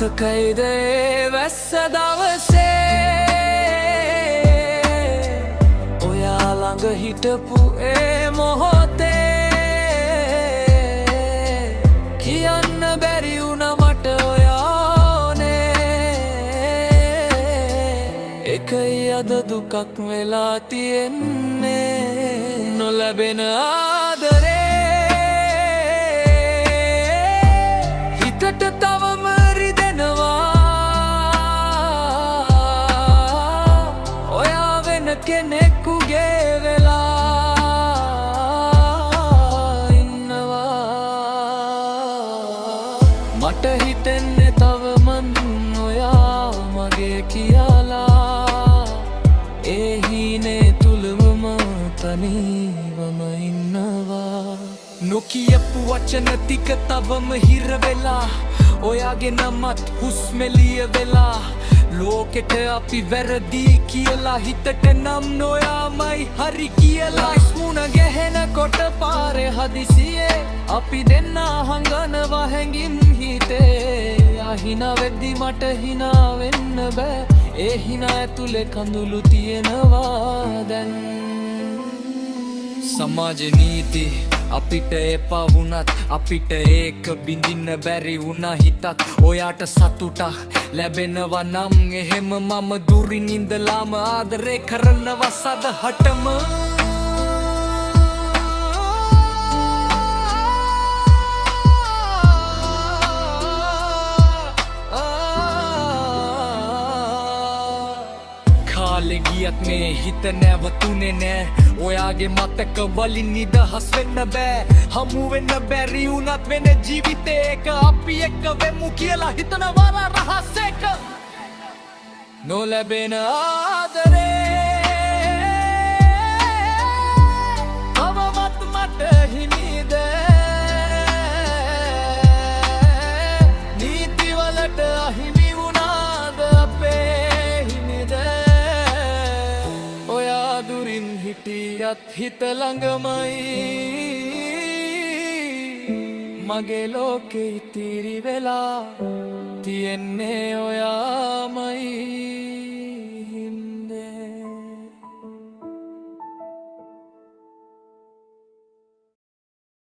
මතකයිද ඒ වැස්ස දවසේ ඔයා ළඟ හිටපු ඒ මොහොතේ කියන්න බැරි වුණ මට ඔයානේ එකයි අද දුකක් වෙලා තියෙන්නේ නොලැබෙන ආදරේ හිතට තවම කෙනෙකුගේ වෙලා ඉන්නවා මට හිතෙන්නේ තවමත් ඔයා මගේ කියලා ඒ හීනේ තුලම තනිවම ඉන්නවා නොකියපු වචන ටික තවම හිර වෙලා ඔයාගේ නමත් හුස්මෙලිය වෙලා ලෝකෙට අපි වැරදි කියලා හිතට නම් නොයාමයි හරි කියලා ඉස්මුණ ගැහෙනකොට පාරේ හදිසියේ අපි දෙන්නා හංගනවා හැංගින් හිතේ අහිනා වෙද්දි මට හිනා වෙන්න බෑ ඒ හිනා ඇතුලේ කඳුළු තියෙනවා දැන් සමාජ නීති අපිට එපා වුණත් අපිට ඒක බිඳින්න බැරි වුණා හිතත් ඔයාට සතුටක් ලැබෙනවා නම් එහෙම මම දුරින් ඉඳලාම ආදරේ කරනවා සදහටම කාලේ ගියත් මේ හිත නැවතුනේ නෑ ඔයාගේ මතක වලින් නිදහස් වෙන්න බෑ හමු වෙන්න බැරි වුණත් වෙන ජීවිතේක අපි එක්ක වෙමු කියලා හිතනවා රහස් එක නොලැබෙන ආදරේ තවමත් මට හිමිද නීතිවලට අහිමි වුණාද අපේ හිමිද ඔයා දුරින් හිටියත් හිත ළඟමයි මගේ ලෝකෙ ඉතිරි වෙලා තියෙන්නේ ඔයා